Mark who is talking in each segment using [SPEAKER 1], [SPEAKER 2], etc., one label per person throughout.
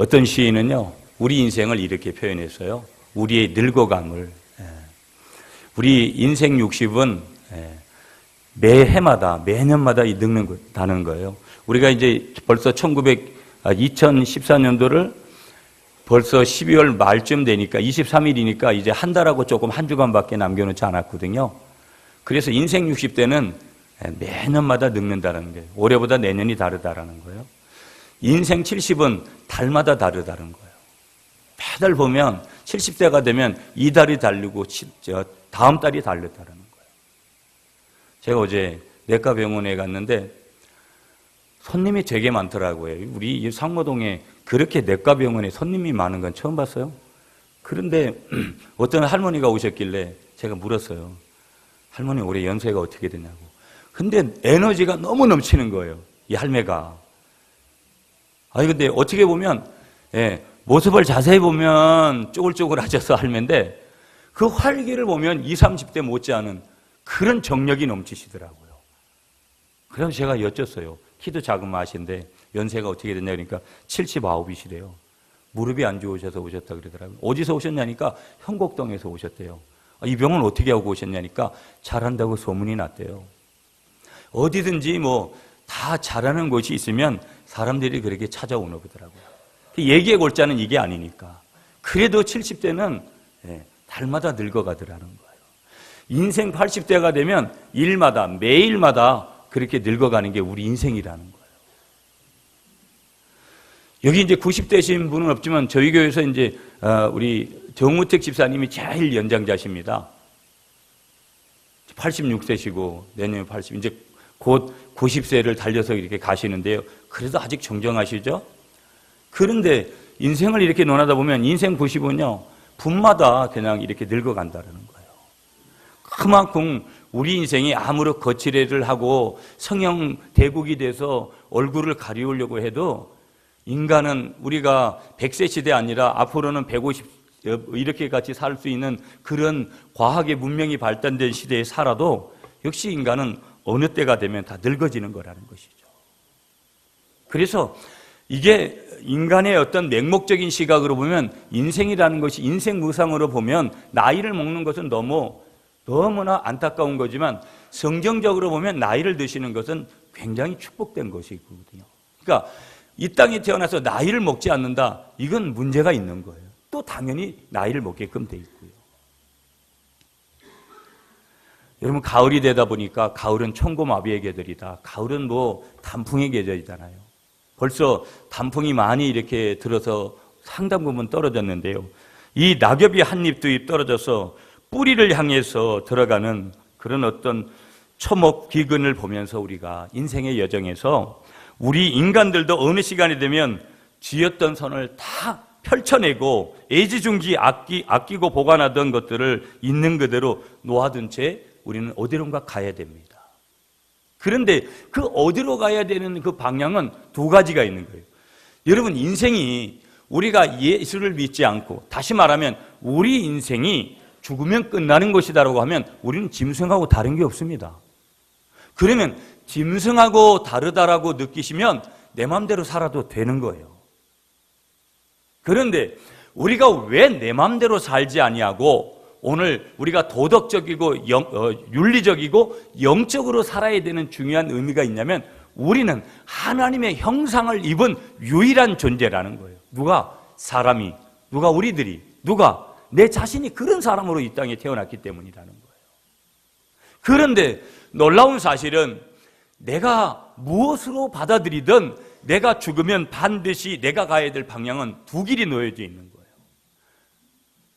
[SPEAKER 1] 어떤 시인은요, 우리 인생을 이렇게 표현했어요. 우리의 늙어감을. 우리 인생 60은 매해마다, 매년마다 늙는다는 거예요. 우리가 이제 벌써 2014년도를 벌써 12월 말쯤 되니까 23일이니까 이제 한 달하고 조금 한 주간밖에 남겨놓지 않았거든요. 그래서 인생 60대는 매년마다 늙는다는 거예요. 올해보다 내년이 다르다라는 거예요. 인생 70은 달마다 다르다는 거예요. 매달 보면 70대가 되면 이 달이 다르고 다음 달이 다르다는 거예요. 제가 어제 내과 병원에 갔는데 손님이 되게 많더라고요. 우리 상모동에 그렇게 내과 병원에 손님이 많은 건 처음 봤어요. 그런데 어떤 할머니가 오셨길래 제가 물었어요. 할머니 올해 연세가 어떻게 되냐고. 근데 에너지가 너무 넘치는 거예요. 이 할매가. 아니 근데 어떻게 보면 모습을 자세히 보면 쪼글쪼글하셔서 할매인데 그 활기를 보면 20, 30대 못지않은 그런 정력이 넘치시더라고요. 그래서 제가 여쭸어요. 키도 작은 마신데 연세가 어떻게 됐냐 그러니까 79이시래요. 무릎이 안 좋으셔서 오셨다 그러더라고요. 어디서 오셨냐니까 형곡동에서 오셨대요. 이 병은 어떻게 하고 오셨냐니까 잘한다고 소문이 났대요. 어디든지 뭐 다 잘하는 곳이 있으면 사람들이 그렇게 찾아오나 보더라고요. 얘기의 골자는 이게 아니니까. 그래도 70대는 달마다 늙어가더라는 거예요. 인생 80대가 되면 일마다 매일마다 그렇게 늙어가는 게 우리 인생이라는 거예요. 여기 이제 90대신 분은 없지만 저희 교회에서 이제 우리 정우택 집사님이 제일 연장자십니다. 86세시고 내년에 80, 이제 곧 90세를 달려서 이렇게 가시는데요. 그래도 아직 정정하시죠? 그런데 인생을 이렇게 논하다 보면 인생 90은요, 분마다 그냥 이렇게 늙어간다는 거예요. 그만큼 우리 인생이 아무리 거칠애를 하고 성형 대국이 돼서 얼굴을 가리우려고 해도 인간은 우리가 100세 시대 아니라 앞으로는 150 이렇게 같이 살 수 있는 그런 과학의 문명이 발달된 시대에 살아도 역시 인간은 어느 때가 되면 다 늙어지는 거라는 것이죠. 그래서 이게 인간의 어떤 맹목적인 시각으로 보면 인생이라는 것이 인생 무상으로 보면 나이를 먹는 것은 너무나 안타까운 거지만 성경적으로 보면 나이를 드시는 것은 굉장히 축복된 것이거든요. 그러니까 이 땅에 태어나서 나이를 먹지 않는다. 이건 문제가 있는 거예요. 또 당연히 나이를 먹게끔 돼 있고요. 여러분 가을이 되다 보니까 가을은 천고마비의 계절이다. 가을은 뭐 단풍의 계절이잖아요. 벌써 단풍이 많이 이렇게 들어서 상당 부분 떨어졌는데요. 이 낙엽이 한 잎 두 잎 떨어져서 뿌리를 향해서 들어가는 그런 어떤 초목 기근을 보면서 우리가 인생의 여정에서 우리 인간들도 어느 시간이 되면 쥐었던 선을 다 펼쳐내고 애지중지 아끼고 보관하던 것들을 있는 그대로 놓아둔 채 우리는 어디론가 가야 됩니다. 그런데 그 어디로 가야 되는 그 방향은 두 가지가 있는 거예요. 여러분 인생이 우리가 예수를 믿지 않고 다시 말하면 우리 인생이 죽으면 끝나는 것이다라고 하면 우리는 짐승하고 다른 게 없습니다. 그러면 짐승하고 다르다라고 느끼시면 내 마음대로 살아도 되는 거예요. 그런데 우리가 왜 내 마음대로 살지 아니하고 오늘 우리가 도덕적이고 윤리적이고 영적으로 살아야 되는 중요한 의미가 있냐면 우리는 하나님의 형상을 입은 유일한 존재라는 거예요. 누가? 사람이. 누가? 우리들이. 누가? 내 자신이 그런 사람으로 이 땅에 태어났기 때문이라는 거예요. 그런데 놀라운 사실은 내가 무엇으로 받아들이든 내가 죽으면 반드시 내가 가야 될 방향은 두 길이 놓여져 있는 거예요.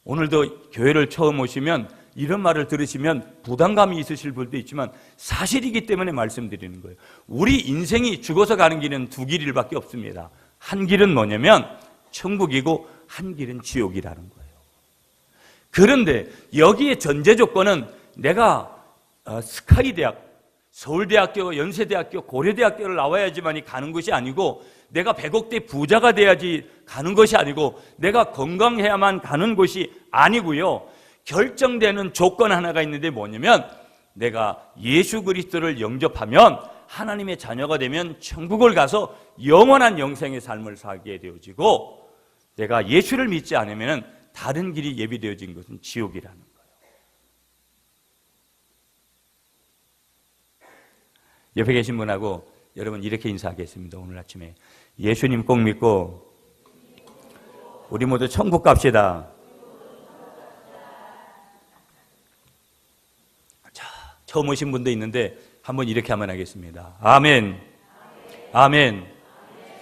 [SPEAKER 1] 오늘도 교회를 처음 오시면 이런 말을 들으시면 부담감이 있으실 분도 있지만 사실이기 때문에 말씀드리는 거예요. 우리 인생이 죽어서 가는 길은 두 길밖에 없습니다. 한 길은 뭐냐면 천국이고 한 길은 지옥이라는 거예요. 그런데 여기에 전제 조건은 내가 스카이대학, 서울대학교, 연세대학교, 고려대학교를 나와야지만이 가는 것이 아니고 내가 100억대 부자가 돼야지 가는 것이 아니고 내가 건강해야만 가는 것이 아니고요. 결정되는 조건 하나가 있는데 뭐냐면 내가 예수 그리스도를 영접하면 하나님의 자녀가 되면 천국을 가서 영원한 영생의 삶을 살게 되어지고 내가 예수를 믿지 않으면 다른 길이 예비되어진 것은 지옥이라는 거예요. 옆에 계신 분하고 여러분 이렇게 인사하겠습니다. 오늘 아침에 예수님 꼭 믿고 우리 모두 천국 갑시다. 자, 처음 오신 분도 있는데 한번 이렇게 한번 하겠습니다. 아멘. 아멘.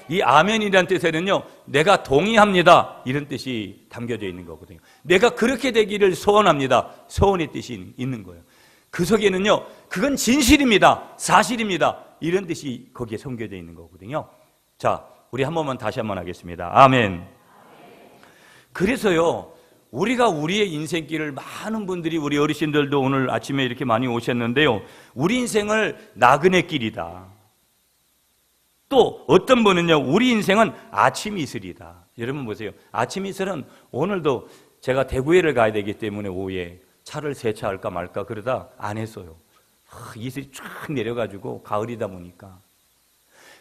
[SPEAKER 1] 이 아멘이라는 뜻에는요, 내가 동의합니다, 이런 뜻이 담겨져 있는 거거든요. 내가 그렇게 되기를 소원합니다, 소원의 뜻이 있는 거예요. 그 속에는요, 그건 진실입니다, 사실입니다, 이런 뜻이 거기에 숨겨져 있는 거거든요. 자, 우리 한 번만 다시 한번 하겠습니다. 아멘. 그래서요, 우리가 우리의 인생길을 많은 분들이, 우리 어르신들도 오늘 아침에 이렇게 많이 오셨는데요, 우리 인생을 나그네 길이다. 또 어떤 분은요, 우리 인생은 아침 이슬이다. 여러분 보세요. 아침 이슬은 오늘도 제가 대구에를 가야 되기 때문에 오후에 차를 세차할까 말까 그러다 안 했어요. 이슬이 쫙 내려가지고 가을이다 보니까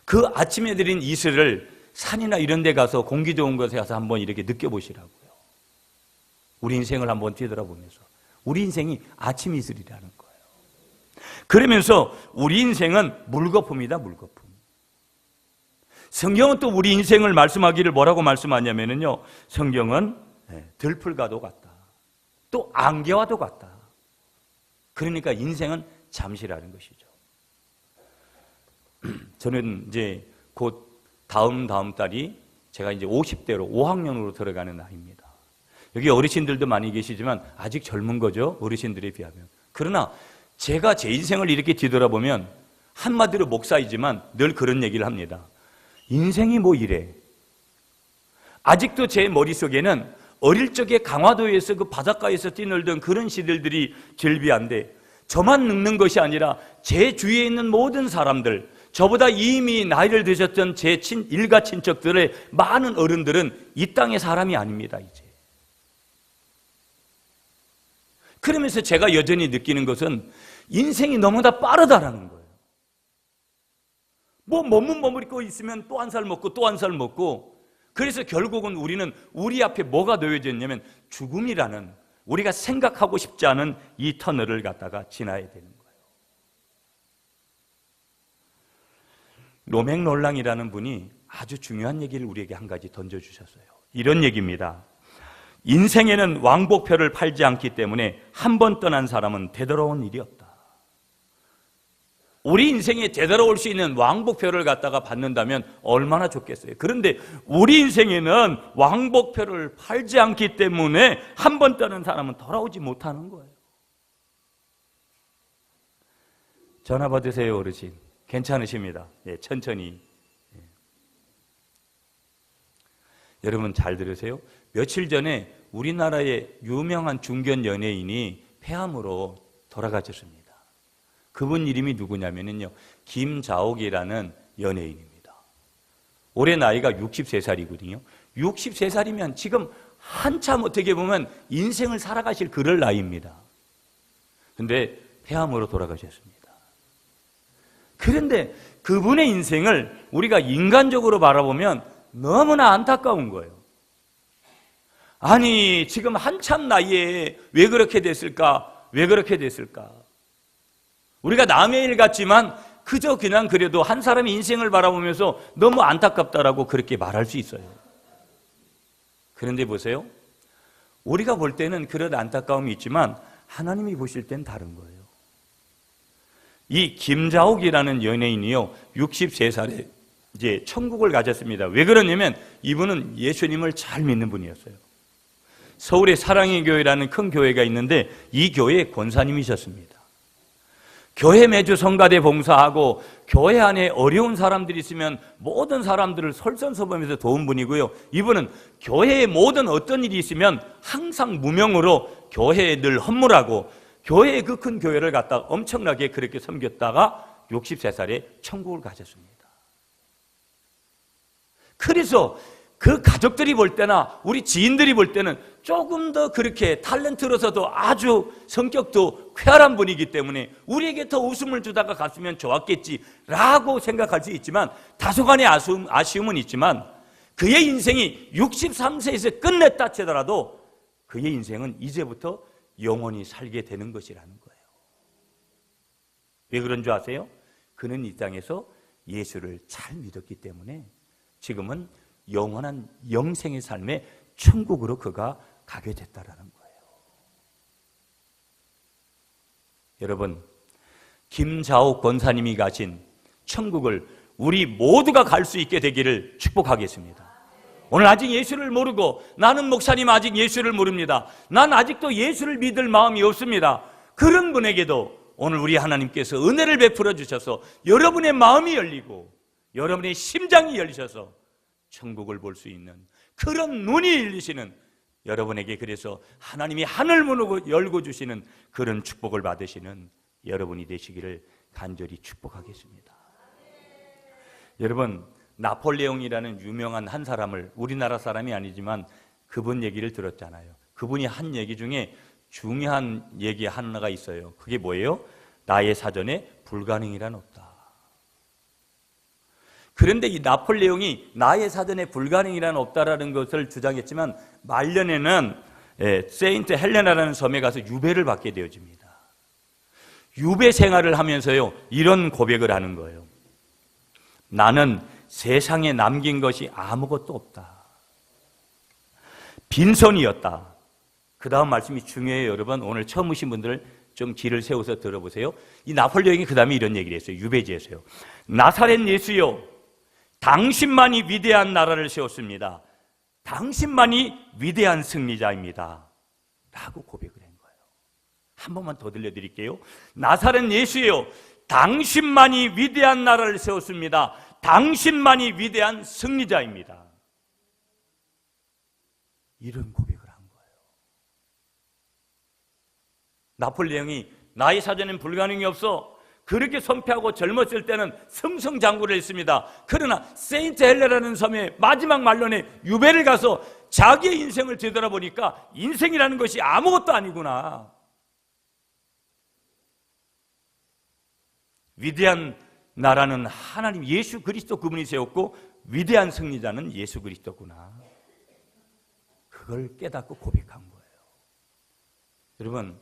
[SPEAKER 1] 그 아침에 드린 이슬을 산이나 이런 데 가서 공기 좋은 곳에 가서 한번 이렇게 느껴보시라고요. 우리 인생을 한번 뒤돌아보면서 우리 인생이 아침 이슬이라는 거예요. 그러면서 우리 인생은 물거품이다, 물거품. 성경은 또 우리 인생을 말씀하기를 뭐라고 말씀하냐면요, 성경은 들풀과도 같다, 또 안개와도 같다. 그러니까 인생은 잠시라는 것이죠. 저는 이제 곧 다음 달이 제가 이제 50대로 5학년으로 들어가는 나이입니다. 여기 어르신들도 많이 계시지만 아직 젊은 거죠, 어르신들에 비하면. 그러나 제가 제 인생을 이렇게 뒤돌아보면 한마디로 목사이지만 늘 그런 얘기를 합니다. 인생이 뭐 이래. 아직도 제 머릿속에는 어릴 적에 강화도에서 그 바닷가에서 뛰놀던 그런 시들들이 절비한데, 저만 늙는 것이 아니라 제 주위에 있는 모든 사람들, 저보다 이미 나이를 드셨던 제 일가 친척들의 많은 어른들은 이 땅의 사람이 아닙니다, 이제. 그러면서 제가 여전히 느끼는 것은 인생이 너무나 빠르다라는 거예요. 뭐 머뭇머뭇거리고 있으면 또 한 살 먹고 또 한 살 먹고, 그래서 결국은 우리는 우리 앞에 뭐가 놓여져 있냐면 죽음이라는, 우리가 생각하고 싶지 않은 이 터널을 갖다가 지나야 되는 거예요. 로맹 롤랑이라는 분이 아주 중요한 얘기를 우리에게 한 가지 던져주셨어요. 이런 얘기입니다. 인생에는 왕복표를 팔지 않기 때문에 한 번 떠난 사람은 되돌아온 일이 없다. 우리 인생에 되돌아올 수 있는 왕복표를 갖다가 받는다면 얼마나 좋겠어요. 그런데 우리 인생에는 왕복표를 팔지 않기 때문에 한 번 떠난 사람은 돌아오지 못하는 거예요. 전화 받으세요, 어르신. 괜찮으십니다. 예, 천천히. 예. 여러분 잘 들으세요. 며칠 전에 우리나라의 유명한 중견 연예인이 폐암으로 돌아가셨습니다. 그분 이름이 누구냐면요, 김자옥이라는 연예인입니다. 올해 나이가 63살이거든요. 63살이면 지금 한참 어떻게 보면 인생을 살아가실 그럴 나이입니다. 그런데 폐암으로 돌아가셨습니다. 그런데 그분의 인생을 우리가 인간적으로 바라보면 너무나 안타까운 거예요. 아니, 지금 한참 나이에 왜 그렇게 됐을까? 왜 그렇게 됐을까? 우리가 남의 일 같지만 그저 그냥 그래도 한 사람의 인생을 바라보면서 너무 안타깝다라고 그렇게 말할 수 있어요. 그런데 보세요. 우리가 볼 때는 그런 안타까움이 있지만 하나님이 보실 땐 다른 거예요. 이 김자옥이라는 연예인이요, 63살에 이제 천국을 가졌습니다. 왜 그러냐면 이분은 예수님을 잘 믿는 분이었어요. 서울에 사랑의 교회라는 큰 교회가 있는데 이 교회의 권사님이셨습니다. 교회 매주 성가대 봉사하고 교회 안에 어려운 사람들이 있으면 모든 사람들을 솔선수범해서 도운 분이고요. 이분은 교회에 모든 어떤 일이 있으면 항상 무명으로 교회에 늘 헌물하고 교회의 그 큰 교회를 갖다 엄청나게 그렇게 섬겼다가 63살에 천국을 가졌습니다. 그래서 그 가족들이 볼 때나 우리 지인들이 볼 때는 조금 더 그렇게 탤런트로서도 아주 성격도 쾌활한 분이기 때문에 우리에게 더 웃음을 주다가 갔으면 좋았겠지라고 생각할 수 있지만, 다소간의 아쉬움은 있지만, 그의 인생이 63세에서 끝냈다 치더라도 그의 인생은 이제부터 영원히 살게 되는 것이라는 거예요. 왜 그런 줄 아세요? 그는 이 땅에서 예수를 잘 믿었기 때문에 지금은 영원한 영생의 삶에 천국으로 그가 가게 됐다라는 거예요. 여러분, 김자옥 권사님이 가신 천국을 우리 모두가 갈 수 있게 되기를 축복하겠습니다. 오늘 아직 예수를 모르고 나는 목사님 아직 예수를 모릅니다. 난 아직도 예수를 믿을 마음이 없습니다. 그런 분에게도 오늘 우리 하나님께서 은혜를 베풀어 주셔서 여러분의 마음이 열리고 여러분의 심장이 열리셔서 천국을 볼 수 있는 그런 눈이 열리시는 여러분에게 그래서 하나님이 하늘 문을 열고 주시는 그런 축복을 받으시는 여러분이 되시기를 간절히 축복하겠습니다. 여러분, 나폴레옹이라는 유명한 한 사람을 우리나라 사람이 아니지만 그분 얘기를 들었잖아요. 그분이 한 얘기 중에 중요한 얘기 하나가 있어요. 그게 뭐예요? 나의 사전에 불가능이란 없다. 그런데 이 나폴레옹이 나의 사전에 불가능이란 없다라는 것을 주장했지만 말년에는 세인트 헬레나라는 섬에 가서 유배를 받게 되어집니다. 유배 생활을 하면서요 이런 고백을 하는 거예요. 나는 세상에 남긴 것이 아무것도 없다. 빈손이었다. 그 다음 말씀이 중요해요. 여러분, 오늘 처음 오신 분들 좀 귀를 세워서 들어보세요. 이 나폴레옹이 그 다음에 이런 얘기를 했어요. 유배지에서요. 나사렛 예수요, 당신만이 위대한 나라를 세웠습니다. 당신만이 위대한 승리자입니다. 라고 고백을 한 거예요. 한 번만 더 들려드릴게요. 나사렛 예수요, 당신만이 위대한 나라를 세웠습니다. 당신만이 위대한 승리자입니다. 이런 고백을 한 거예요. 나폴레옹이 나의 사전엔 불가능이 없어 그렇게 선포하고 젊었을 때는 승승장구를 했습니다. 그러나 세인트 헬레라는 섬에 마지막 말년에 유배를 가서 자기의 인생을 되돌아보니까 인생이라는 것이 아무것도 아니구나. 위대한 나라는 하나님 예수 그리스도 그분이 세웠고 위대한 승리자는 예수 그리스도구나. 그걸 깨닫고 고백한 거예요. 여러분,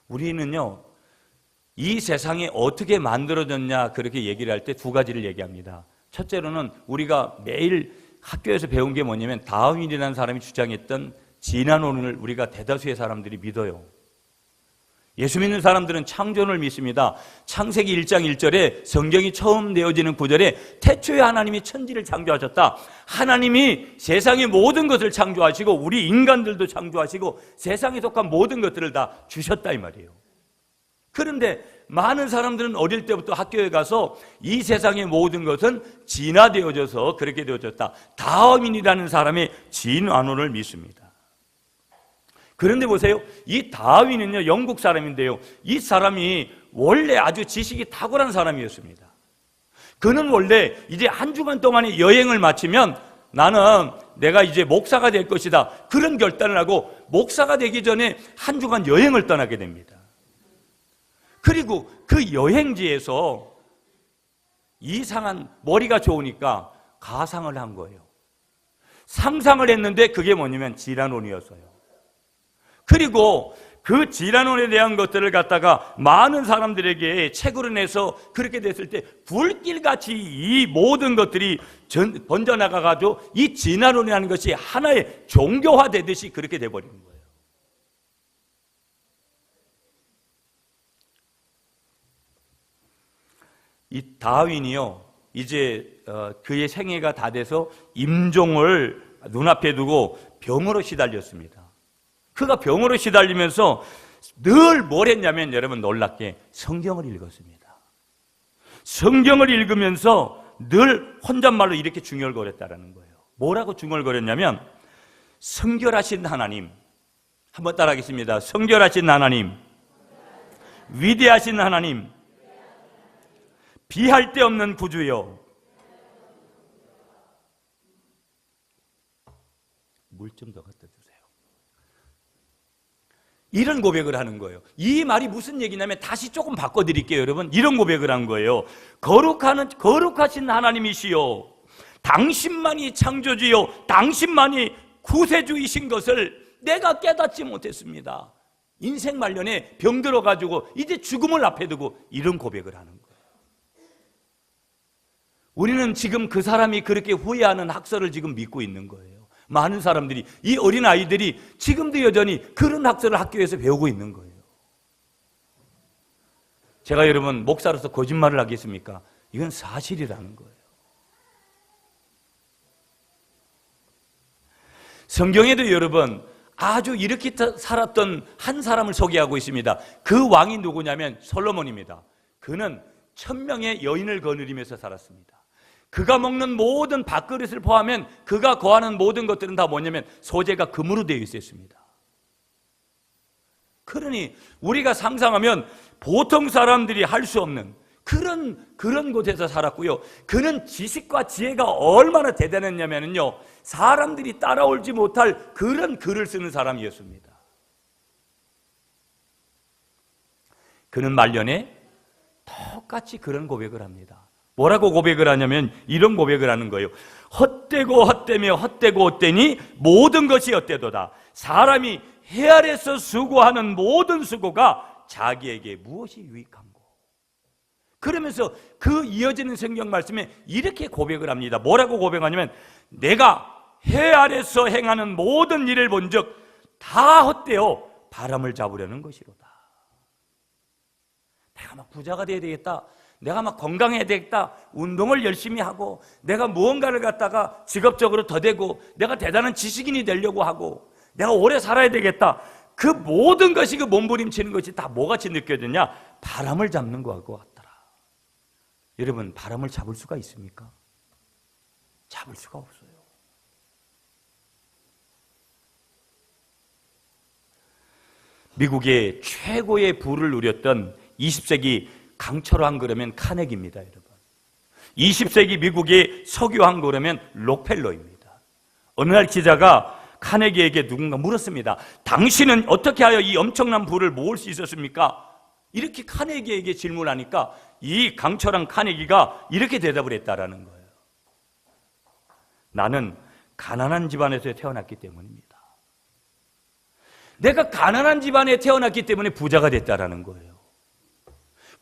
[SPEAKER 1] 우리는요 이 세상이 어떻게 만들어졌냐 그렇게 얘기를 할 때 두 가지를 얘기합니다. 첫째로는 우리가 매일 학교에서 배운 게 뭐냐면 다윈이라는 사람이 주장했던 진화론을 우리가 대다수의 사람들이 믿어요. 예수 믿는 사람들은 창조론을 믿습니다. 창세기 1장 1절에 성경이 처음 내어지는 구절에 태초에 하나님이 천지를 창조하셨다. 하나님이 세상의 모든 것을 창조하시고 우리 인간들도 창조하시고 세상에 속한 모든 것들을 다 주셨다 이 말이에요. 그런데 많은 사람들은 어릴 때부터 학교에 가서 이 세상의 모든 것은 진화되어져서 그렇게 되어졌다. 다윈이라는 사람의 진화론을 믿습니다. 그런데 보세요. 이 다윈은요, 영국 사람인데요. 이 사람이 원래 아주 지식이 탁월한 사람이었습니다. 그는 원래 이제 한 주간 동안의 여행을 마치면 나는 내가 이제 목사가 될 것이다. 그런 결단을 하고 목사가 되기 전에 한 주간 여행을 떠나게 됩니다. 그리고 그 여행지에서 이상한 머리가 좋으니까 가상을 한 거예요. 상상을 했는데 그게 뭐냐면 진화론이었어요. 그리고 그 진화론에 대한 것들을 갖다가 많은 사람들에게 책으로 내서 그렇게 됐을 때 불길같이 이 모든 것들이 번져나가가지고 이 진화론이라는 것이 하나의 종교화되듯이 그렇게 돼버리는 거예요. 이 다윈이요, 이제 그의 생애가 다 돼서 임종을 눈앞에 두고 병으로 시달렸습니다. 그가 병으로 시달리면서 늘 뭘 했냐면 여러분 놀랍게 성경을 읽었습니다. 성경을 읽으면서 늘 혼잣말로 이렇게 중얼거렸다라는 거예요. 뭐라고 중얼거렸냐면 성결하신 하나님, 한번 따라하겠습니다. 성결하신 하나님, 위대하신 하나님, 비할 데 없는 구주여. 물 좀 더 갖다 주세요. 이런 고백을 하는 거예요. 이 말이 무슨 얘기냐면 다시 조금 바꿔드릴게요, 여러분. 이런 고백을 한 거예요. 거룩하신 하나님이시여, 당신만이 창조주요 당신만이 구세주이신 것을 내가 깨닫지 못했습니다. 인생 말년에 병들어가지고 이제 죽음을 앞에 두고 이런 고백을 하는 거예요. 우리는 지금 그 사람이 그렇게 후회하는 학설을 지금 믿고 있는 거예요. 많은 사람들이, 이 어린 아이들이 지금도 여전히 그런 학설을 학교에서 배우고 있는 거예요. 제가 여러분 목사로서 거짓말을 하겠습니까? 이건 사실이라는 거예요. 성경에도 여러분 아주 이렇게 살았던 한 사람을 소개하고 있습니다. 그 왕이 누구냐면 솔로몬입니다. 그는 1000명의 여인을 거느리면서 살았습니다. 그가 먹는 모든 밥그릇을 포함하면 그가 거하는 모든 것들은 다 뭐냐면 소재가 금으로 되어 있었습니다. 그러니 우리가 상상하면 보통 사람들이 할 수 없는 그런 곳에서 살았고요. 그는 지식과 지혜가 얼마나 대단했냐면요, 사람들이 따라오지 못할 그런 글을 쓰는 사람이었습니다. 그는 말년에 똑같이 그런 고백을 합니다. 뭐라고 고백을 하냐면 이런 고백을 하는 거예요. 헛되고 헛되며 헛되고 헛되니 모든 것이 헛되도다. 사람이 해 아래서 수고하는 모든 수고가 자기에게 무엇이 유익한고. 그러면서 그 이어지는 성경 말씀에 이렇게 고백을 합니다. 뭐라고 고백하냐면 내가 해 아래서 행하는 모든 일을 본즉 다 헛되어 바람을 잡으려는 것이로다. 내가 막 부자가 돼야 되겠다, 내가 막 건강해야 되겠다, 운동을 열심히 하고 내가 무언가를 갖다가 직업적으로 더 되고 내가 대단한 지식인이 되려고 하고 내가 오래 살아야 되겠다, 그 모든 것이 그 몸부림치는 것이 다 뭐같이 느껴지냐? 바람을 잡는 것과 같더라. 여러분, 바람을 잡을 수가 있습니까? 잡을 수가 없어요. 미국의 최고의 부를 누렸던 20세기 강철왕 그러면 카네기입니다, 여러분. 20세기 미국의 석유왕 그러면 록펠러입니다. 어느 날 기자가 카네기에게 누군가 물었습니다. 당신은 어떻게 하여 이 엄청난 부를 모을 수 있었습니까? 이렇게 카네기에게 질문하니까 이 강철왕 카네기가 이렇게 대답을 했다라는 거예요. 나는 가난한 집안에서 태어났기 때문입니다. 내가 가난한 집안에 태어났기 때문에 부자가 됐다라는 거예요.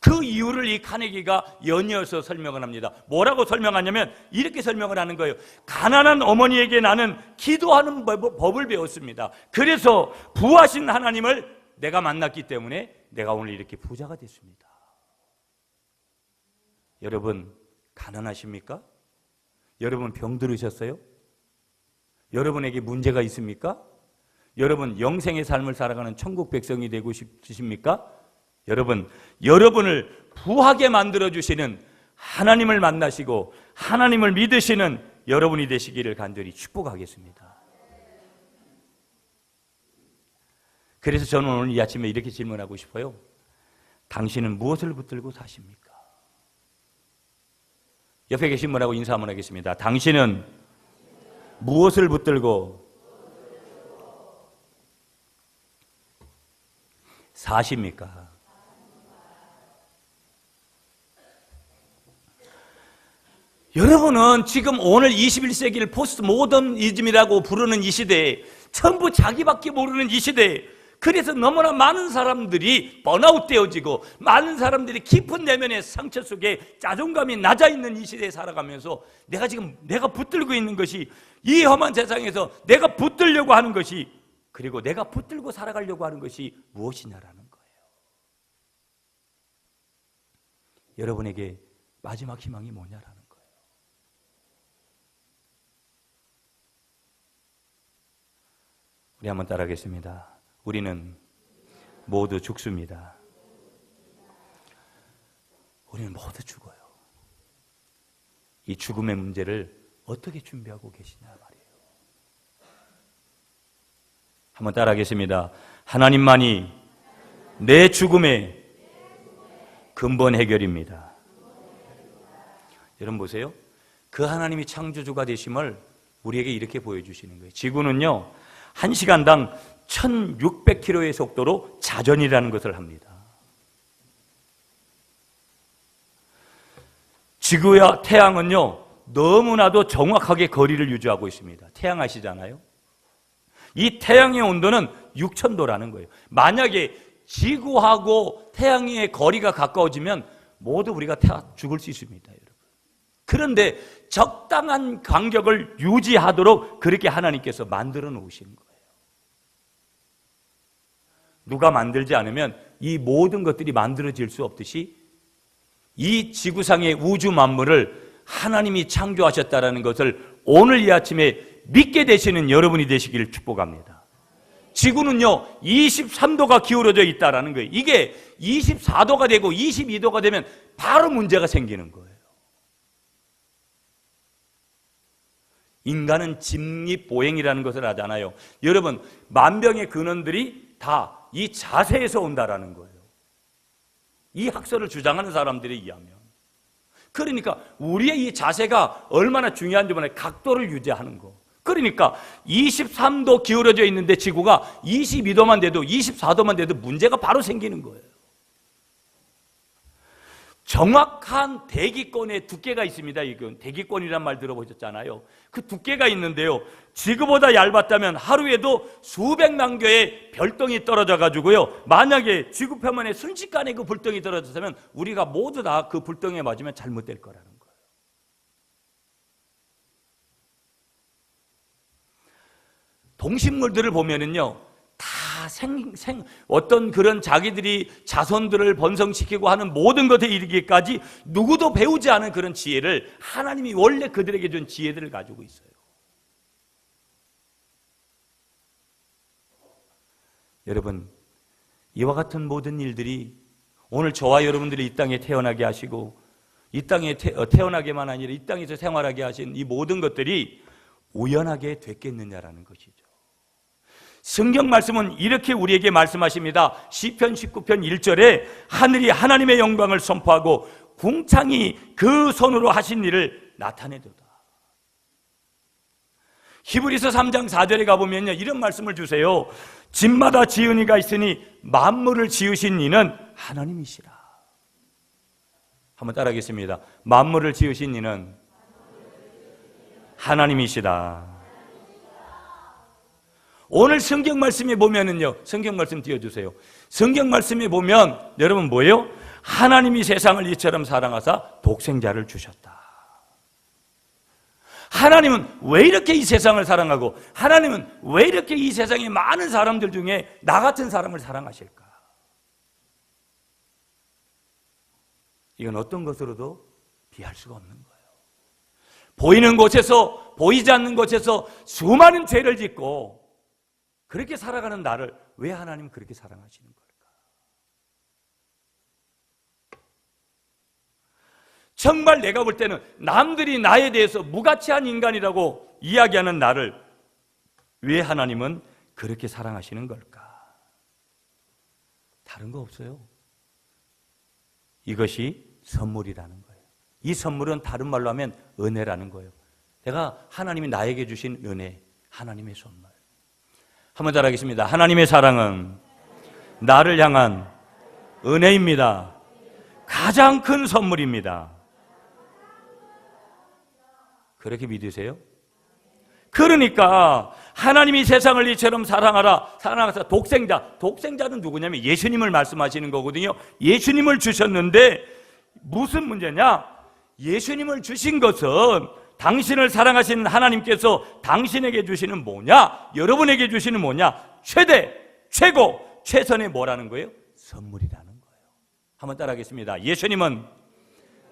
[SPEAKER 1] 그 이유를 이 카네기가 연이어서 설명을 합니다. 뭐라고 설명하냐면 이렇게 설명을 하는 거예요. 가난한 어머니에게 나는 기도하는 법을 배웠습니다. 그래서 부하신 하나님을 내가 만났기 때문에 내가 오늘 이렇게 부자가 됐습니다. 여러분, 가난하십니까? 여러분, 병들으셨어요? 여러분에게 문제가 있습니까? 여러분, 영생의 삶을 살아가는 천국 백성이 되고 싶으십니까? 여러분, 여러분을 부하게 만들어주시는 하나님을 만나시고 하나님을 믿으시는 여러분이 되시기를 간절히 축복하겠습니다. 그래서 저는 오늘 이 아침에 이렇게 질문하고 싶어요. 당신은 무엇을 붙들고 사십니까? 옆에 계신 분하고 인사 한번 하겠습니다. 당신은 무엇을 붙들고 사십니까? 여러분은 지금 오늘 21세기를 포스트 모더니즘이라고 부르는 이 시대에 전부 자기밖에 모르는 이 시대에, 그래서 너무나 많은 사람들이 번아웃 되어지고 많은 사람들이 깊은 내면의 상처 속에 자존감이 낮아 있는 이 시대에 살아가면서 내가 붙들고 있는 것이, 이 험한 세상에서 내가 붙들려고 하는 것이, 그리고 내가 붙들고 살아가려고 하는 것이 무엇이냐라는 거예요. 여러분에게 마지막 희망이 뭐냐라는 거예요. 우리 한번 따라하겠습니다. 우리는 모두 죽습니다. 우리는 모두 죽어요. 이 죽음의 문제를 어떻게 준비하고 계시냐 말이에요. 한번 따라하겠습니다. 하나님만이 내 죽음의 근본 해결입니다. 여러분 보세요. 그 하나님이 창조주가 되심을 우리에게 이렇게 보여주시는 거예요. 지구는요, 1시간당 1600km의 속도로 자전이라는 것을 합니다. 지구와 태양은요, 너무나도 정확하게 거리를 유지하고 있습니다. 태양 아시잖아요? 이 태양의 온도는 6000도라는 거예요. 만약에 지구하고 태양의 거리가 가까워지면 모두 우리가 죽을 수 있습니다, 여러분. 그런데 적당한 간격을 유지하도록 그렇게 하나님께서 만들어 놓으신 거예요. 누가 만들지 않으면 이 모든 것들이 만들어질 수 없듯이 이 지구상의 우주 만물을 하나님이 창조하셨다는 것을 오늘 이 아침에 믿게 되시는 여러분이 되시기를 축복합니다. 지구는요 23도가 기울어져 있다는 거예요. 이게 24도가 되고 22도가 되면 바로 문제가 생기는 거예요. 인간은 직립보행이라는 것을 하잖아요. 여러분, 만병의 근원들이 다 이 자세에서 온다라는 거예요. 이 학설을 주장하는 사람들에 의하면. 그러니까 우리의 이 자세가 얼마나 중요한지 보면 각도를 유지하는 거. 그러니까 23도 기울어져 있는데 지구가 22도만 돼도 24도만 돼도 문제가 바로 생기는 거예요. 정확한 대기권의 두께가 있습니다. 이건 대기권이란 말 들어보셨잖아요. 그 두께가 있는데요, 지구보다 얇았다면 하루에도 수백만 개의 별똥이 떨어져 가지고요, 만약에 지구 표면에 순식간에 그 불똥이 떨어졌다면 우리가 모두 다 그 불똥에 맞으면 잘못될 거라는 거예요. 동식물들을 보면은요, 다 어떤 그런 자기들이 자손들을 번성시키고 하는 모든 것에 이르기까지 누구도 배우지 않은 그런 지혜를 하나님이 원래 그들에게 준 지혜들을 가지고 있어요. 여러분, 이와 같은 모든 일들이 오늘 저와 여러분들이 이 땅에 태어나게 하시고 이 땅에 태어나게만 아니라 이 땅에서 생활하게 하신 이 모든 것들이 우연하게 됐겠느냐라는 것이죠. 성경 말씀은 이렇게 우리에게 말씀하십니다. 시편 19편 1절에 하늘이 하나님의 영광을 선포하고 궁창이 그 손으로 하신 일을 나타내도다. 히브리서 3장 4절에 가보면요, 이런 말씀을 주세요. 집마다 지은 이가 있으니 만물을 지으신 이는 하나님이시라. 한번 따라하겠습니다. 만물을 지으신 이는 하나님이시다. 오늘 성경 말씀에 보면은요, 성경 말씀 띄워주세요. 성경 말씀에 보면 여러분 뭐예요? 하나님이 세상을 이처럼 사랑하사 독생자를 주셨다. 하나님은 왜 이렇게 이 세상을 사랑하고 하나님은 왜 이렇게 이 세상의 많은 사람들 중에 나 같은 사람을 사랑하실까? 이건 어떤 것으로도 비할 수가 없는 거예요. 보이는 곳에서 보이지 않는 곳에서 수많은 죄를 짓고 그렇게 살아가는 나를 왜 하나님은 그렇게 사랑하시는 걸까? 정말 내가 볼 때는 남들이 나에 대해서 무가치한 인간이라고 이야기하는 나를 왜 하나님은 그렇게 사랑하시는 걸까? 다른 거 없어요. 이것이 선물이라는 거예요. 이 선물은 다른 말로 하면 은혜라는 거예요. 내가 하나님이 나에게 주신 은혜, 하나님의 선물. 한번 따라하겠습니다. 하나님의 사랑은 나를 향한 은혜입니다. 가장 큰 선물입니다. 그렇게 믿으세요? 그러니까 하나님이 세상을 이처럼 사랑하사 독생자는 누구냐면 예수님을 말씀하시는 거거든요. 예수님을 주셨는데 무슨 문제냐? 예수님을 주신 것은 당신을 사랑하시는 하나님께서 당신에게 주시는 뭐냐? 여러분에게 주시는 뭐냐? 최대, 최고, 최선의 뭐라는 거예요? 선물이라는 거예요. 한번 따라하겠습니다. 예수님은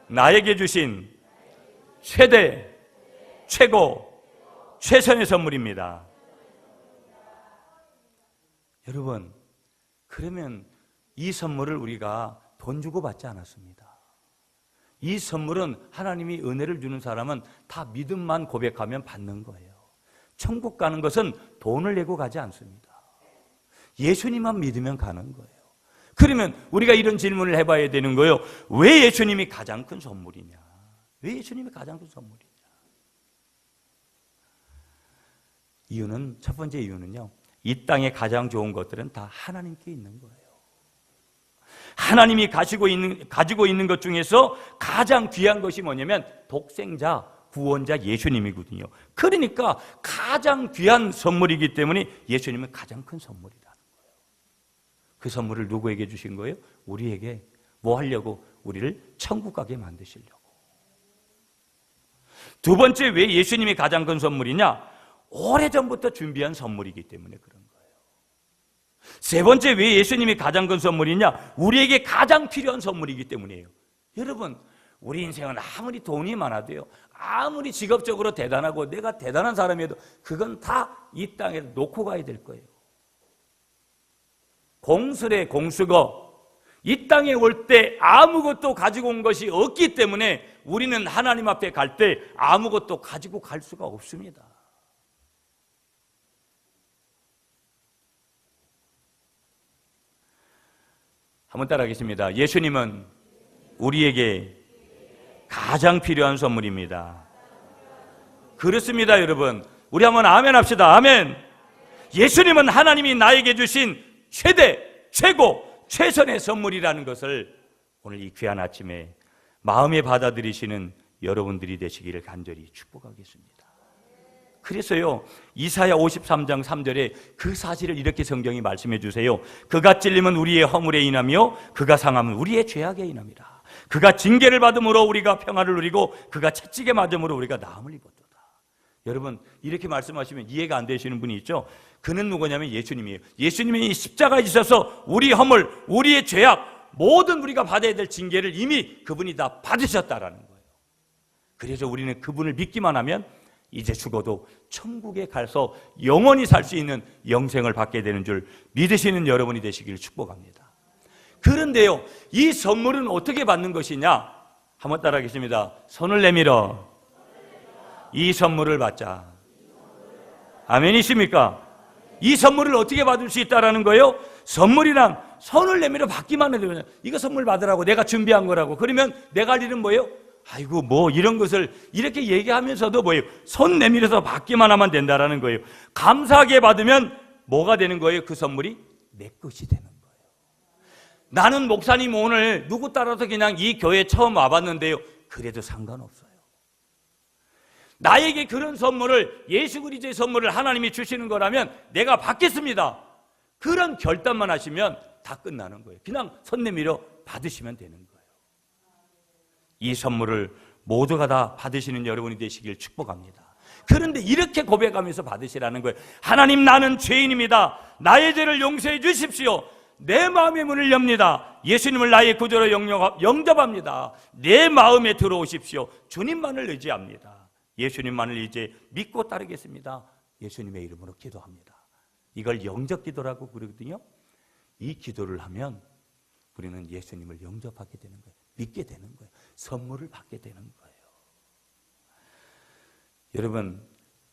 [SPEAKER 1] 나에게 주신 최대, 최고, 최선의 선물입니다. 여러분, 그러면 이 선물을 우리가 돈 주고 받지 않았습니다. 이 선물은 하나님이 은혜를 주는 사람은 다 믿음만 고백하면 받는 거예요. 천국 가는 것은 돈을 내고 가지 않습니다. 예수님만 믿으면 가는 거예요. 그러면 우리가 이런 질문을 해봐야 되는 거예요. 왜 예수님이 가장 큰 선물이냐? 왜 예수님이 가장 큰 선물이냐? 이유는, 첫 번째 이유는요, 이 땅에 가장 좋은 것들은 다 하나님께 있는 거예요. 하나님이 가지고 있는 것 중에서 가장 귀한 것이 뭐냐면 독생자, 구원자 예수님이거든요. 그러니까 가장 귀한 선물이기 때문에 예수님은 가장 큰 선물이라는 거예요. 그 선물을 누구에게 주신 거예요? 우리에게. 뭐 하려고? 우리를 천국 가게 만드시려고. 두 번째, 왜 예수님이 가장 큰 선물이냐? 오래전부터 준비한 선물이기 때문에 그런 거예요. 세 번째, 왜 예수님이 가장 큰 선물이냐? 우리에게 가장 필요한 선물이기 때문이에요. 여러분, 우리 인생은 아무리 돈이 많아도요, 아무리 직업적으로 대단하고 내가 대단한 사람이어도 그건 다 이 땅에 놓고 가야 될 거예요. 공설의 공수거, 이 땅에 올 때 아무것도 가지고 온 것이 없기 때문에 우리는 하나님 앞에 갈 때 아무것도 가지고 갈 수가 없습니다. 한번 따라하겠습니다. 예수님은 우리에게 가장 필요한 선물입니다. 그렇습니다, 여러분. 우리 한번 아멘 합시다. 아멘. 예수님은 하나님이 나에게 주신 최대, 최고, 최선의 선물이라는 것을 오늘 이 귀한 아침에 마음에 받아들이시는 여러분들이 되시기를 간절히 축복하겠습니다. 그래서요, 이사야 53장 3절에 그 사실을 이렇게 성경이 말씀해 주세요. 그가 찔림은 우리의 허물에 인하며 그가 상함은 우리의 죄악에 인함이라. 그가 징계를 받음으로 우리가 평화를 누리고 그가 채찍에 맞음으로 우리가 나음을 입었도다. 여러분, 이렇게 말씀하시면 이해가 안 되시는 분이 있죠. 그는 누구냐면 예수님이에요. 예수님이 이 십자가에 지셔서 우리 허물, 우리의 죄악, 모든 우리가 받아야 될 징계를 이미 그분이 다 받으셨다라는 거예요. 그래서 우리는 그분을 믿기만 하면 이제 죽어도 천국에 가서 영원히 살 수 있는 영생을 받게 되는 줄 믿으시는 여러분이 되시기를 축복합니다. 그런데요, 이 선물은 어떻게 받는 것이냐? 한번 따라하겠습니다. 손을 내밀어 이 선물을 받자. 아멘이십니까? 이 선물을 어떻게 받을 수 있다라는 거예요? 선물이란 손을 내밀어 받기만 해도 그냥 이거 선물 받으라고 내가 준비한 거라고. 그러면 내가 할 일은 뭐예요? 아이고 뭐 이런 것을 이렇게 얘기하면서도 뭐예요? 손 내밀어서 받기만 하면 된다라는 거예요. 감사하게 받으면 뭐가 되는 거예요? 그 선물이 내 것이 되는 거예요. 나는 목사님 오늘 누구 따라서 그냥 이 교회 처음 와봤는데요. 그래도 상관없어요. 나에게 그런 선물을, 예수 그리스도의 선물을 하나님이 주시는 거라면 내가 받겠습니다. 그런 결단만 하시면 다 끝나는 거예요. 그냥 손 내밀어 받으시면 되는 거예요. 이 선물을 모두가 다 받으시는 여러분이 되시길 축복합니다. 그런데 이렇게 고백하면서 받으시라는 거예요. 하나님, 나는 죄인입니다. 나의 죄를 용서해 주십시오. 내 마음의 문을 엽니다. 예수님을 나의 구주로 영접합니다. 내 마음에 들어오십시오. 주님만을 의지합니다. 예수님만을 이제 믿고 따르겠습니다. 예수님의 이름으로 기도합니다. 이걸 영접 기도라고 그러거든요. 이 기도를 하면 우리는 예수님을 영접하게 되는 거예요. 믿게 되는 거예요. 선물을 받게 되는 거예요. 여러분,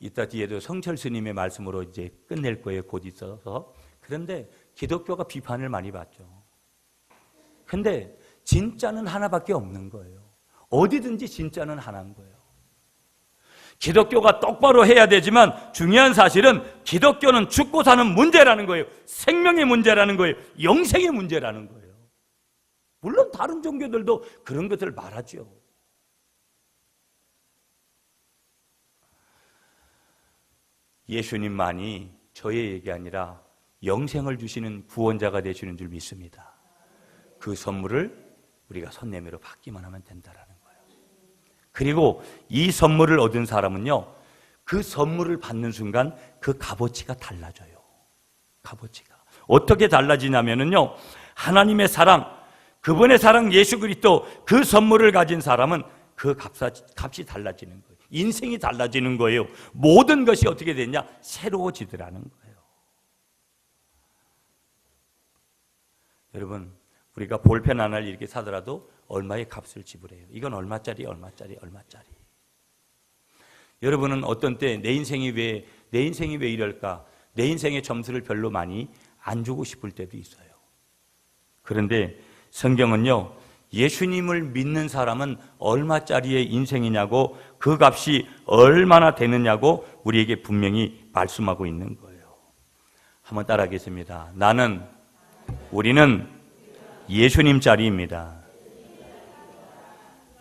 [SPEAKER 1] 이따 뒤에도 성철 스님의 말씀으로 이제 끝낼 거예요. 곧 있어서. 그런데 기독교가 비판을 많이 받죠. 근데 진짜는 하나밖에 없는 거예요. 어디든지 진짜는 하나인 거예요. 기독교가 똑바로 해야 되지만 중요한 사실은 기독교는 죽고 사는 문제라는 거예요. 생명의 문제라는 거예요. 영생의 문제라는 거예요. 물론 다른 종교들도 그런 것들을 말하죠. 예수님만이 저의 얘기 아니라 영생을 주시는 구원자가 되시는 줄 믿습니다. 그 선물을 우리가 손 내밀어 받기만 하면 된다라는 거예요. 그리고 이 선물을 얻은 사람은요, 그 선물을 받는 순간 그 값어치가 달라져요. 값어치가 어떻게 달라지냐면요, 하나님의 사랑, 그분의 사랑 예수 그리스도, 그 선물을 가진 사람은 그 값이 달라지는 거예요. 인생이 달라지는 거예요. 모든 것이 어떻게 되냐? 새로워지더라는 거예요. 여러분, 우리가 볼펜 하나를 이렇게 사더라도 얼마의 값을 지불해요. 이건 얼마짜리, 얼마짜리, 얼마짜리. 여러분은 어떤 때 내 인생이 왜 이럴까? 내 인생의 점수를 별로 많이 안 주고 싶을 때도 있어요. 그런데 성경은요, 예수님을 믿는 사람은 얼마짜리의 인생이냐고, 그 값이 얼마나 되느냐고 우리에게 분명히 말씀하고 있는 거예요. 한번 따라하겠습니다. 우리는 예수님짜리입니다.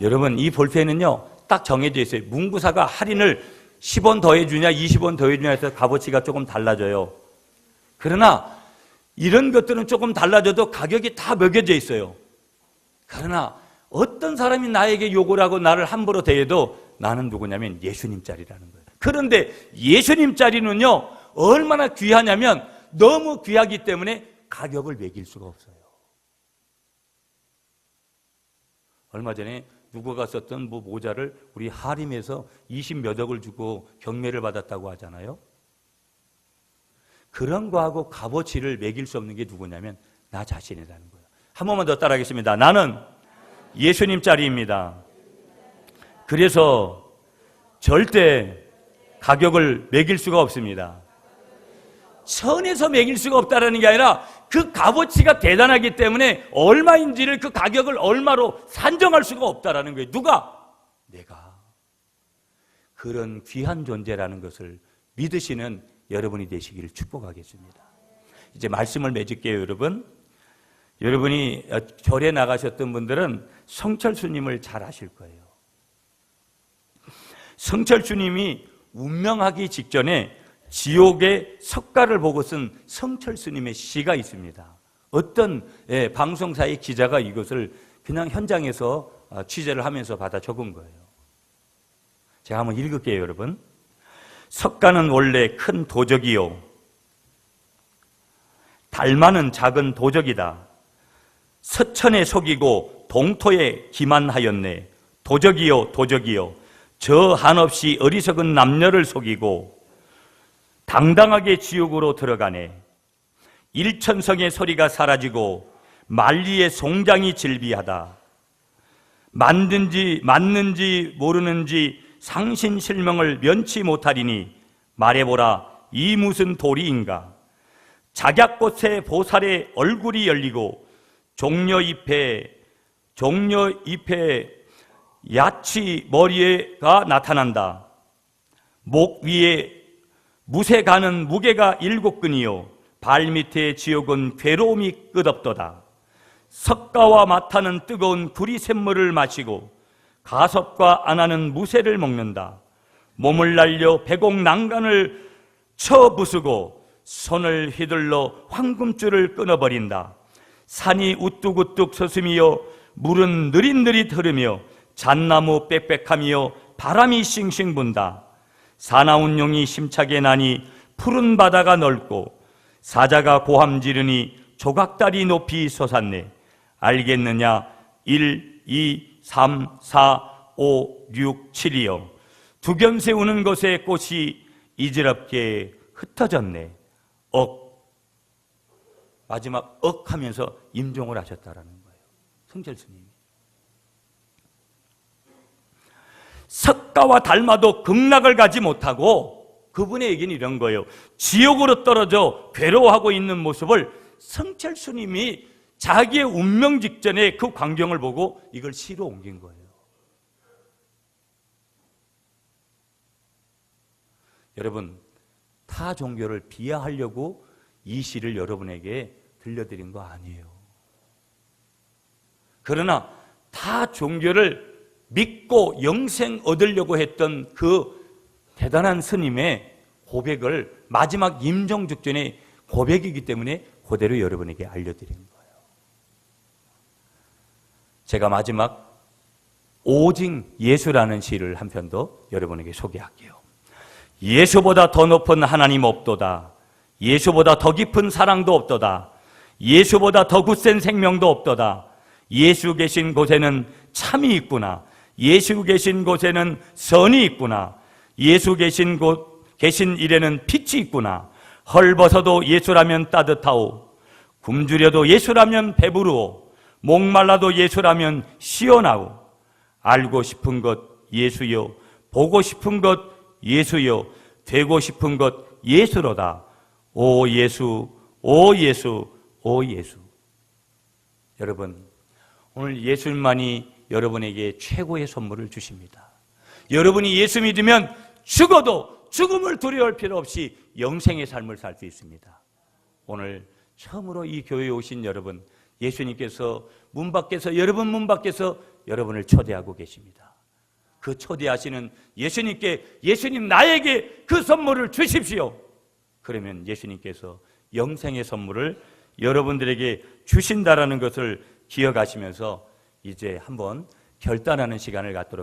[SPEAKER 1] 여러분, 이 볼펜은요, 딱 정해져 있어요. 문구사가 할인을 10원 더해주냐 20원 더해주냐 해서 값어치가 조금 달라져요. 그러나 이런 것들은 조금 달라져도 가격이 다 매겨져 있어요. 그러나 어떤 사람이 나에게 욕을 하고 나를 함부로 대해도 나는 누구냐면 예수님 짤이라는 거예요. 그런데 예수님 짤이는요 얼마나 귀하냐면 너무 귀하기 때문에 가격을 매길 수가 없어요. 얼마 전에 누구가 썼던 모자를 우리 하림에서 20몇 억을 주고 경매를 받았다고 하잖아요. 그런 거하고 값어치를 매길 수 없는 게 누구냐면 나 자신이라는 거예요. 한 번만 더 따라하겠습니다. 나는 예수님 짤입니다. 그래서 절대 가격을 매길 수가 없습니다. 선에서 매길 수가 없다는 게 아니라 그 값어치가 대단하기 때문에 얼마인지를 그 가격을 얼마로 산정할 수가 없다는 거예요. 누가? 내가. 그런 귀한 존재라는 것을 믿으시는 여러분이 되시기를 축복하겠습니다. 이제 말씀을 맺을게요, 여러분. 여러분이 절에 나가셨던 분들은 성철수님을 잘 아실 거예요. 성철수님이 운명하기 직전에 지옥의 석가를 보고 쓴 성철스님의 시가 있습니다. 어떤 방송사의 기자가 이것을 그냥 현장에서 취재를 하면서 받아 적은 거예요. 제가 한번 읽을게요, 여러분. 석가는 원래 큰 도적이요 달마는 작은 도적이다. 서천에 속이고 동토에 기만하였네. 도적이요 도적이요 저 한없이 어리석은 남녀를 속이고 당당하게 지옥으로 들어가네. 일천성의 소리가 사라지고 만리의 송장이 질비하다. 맞는지 모르는지 상신실명을 면치 못하리니 말해보라 이 무슨 도리인가. 작약꽃의 보살의 얼굴이 열리고 종려잎에 야치 머리가 나타난다. 목 위에 무쇠 가는 무게가 7근이요 발밑에 지옥은 괴로움이 끝없도다. 석가와 마타는 뜨거운 구리샘물을 마시고 가섭과 아나는 무쇠를 먹는다. 몸을 날려 배곡 난간을 쳐 부수고 손을 휘둘러 황금줄을 끊어버린다. 산이 우뚝우뚝 서슴이여 물은 느릿느릿 흐르며 잣나무 빽빽하며 바람이 싱싱 분다. 사나운 용이 심차게 나니 푸른 바다가 넓고 사자가 고함 지르니 조각다리 높이 솟았네. 알겠느냐? 1, 2, 3, 4, 5, 6, 7이여 두견 세우는 것에 꽃이 이지럽게 흩어졌네. 마지막 하면서 임종을 하셨다라는 거예요. 성철스님이. 석가와 달마도 극락을 가지 못하고 그분의 얘기는 이런 거예요. 지옥으로 떨어져 괴로워하고 있는 모습을 성철스님이 자기의 운명 직전에 그 광경을 보고 이걸 시로 옮긴 거예요. 여러분, 타 종교를 비하하려고 이 시를 여러분에게 들려드린 거 아니에요. 그러나 타 종교를 믿고 영생 얻으려고 했던 그 대단한 스님의 고백을 마지막 임종 직전의 고백이기 때문에 그대로 여러분에게 알려드린 거예요. 제가 마지막 오직 예수라는 시를 한 편 더 여러분에게 소개할게요. 예수보다 더 높은 하나님 없도다. 예수보다 더 깊은 사랑도 없도다. 예수보다 더 굳센 생명도 없도다. 예수 계신 곳에는 참이 있구나. 예수 계신 곳에는 선이 있구나. 예수 계신 일에는 빛이 있구나. 헐벗어도 예수라면 따뜻하오. 굶주려도 예수라면 배부르오. 목말라도 예수라면 시원하오. 알고 싶은 것 예수여. 보고 싶은 것 예수여. 되고 싶은 것 예수로다. 오 예수, 오 예수, 오 예수. 여러분, 오늘 예수님만이 여러분에게 최고의 선물을 주십니다. 여러분이 예수 믿으면 죽어도 죽음을 두려워할 필요 없이 영생의 삶을 살 수 있습니다. 오늘 처음으로 이 교회에 오신 여러분, 예수님께서 문 밖에서 여러분 문 밖에서 여러분을 초대하고 계십니다. 그 초대하시는 예수님께 예수님 나에게 그 선물을 주십시오. 그러면 예수님께서 영생의 선물을 여러분들에게 주신다라는 것을 기억하시면서 이제 한번 결단하는 시간을 갖도록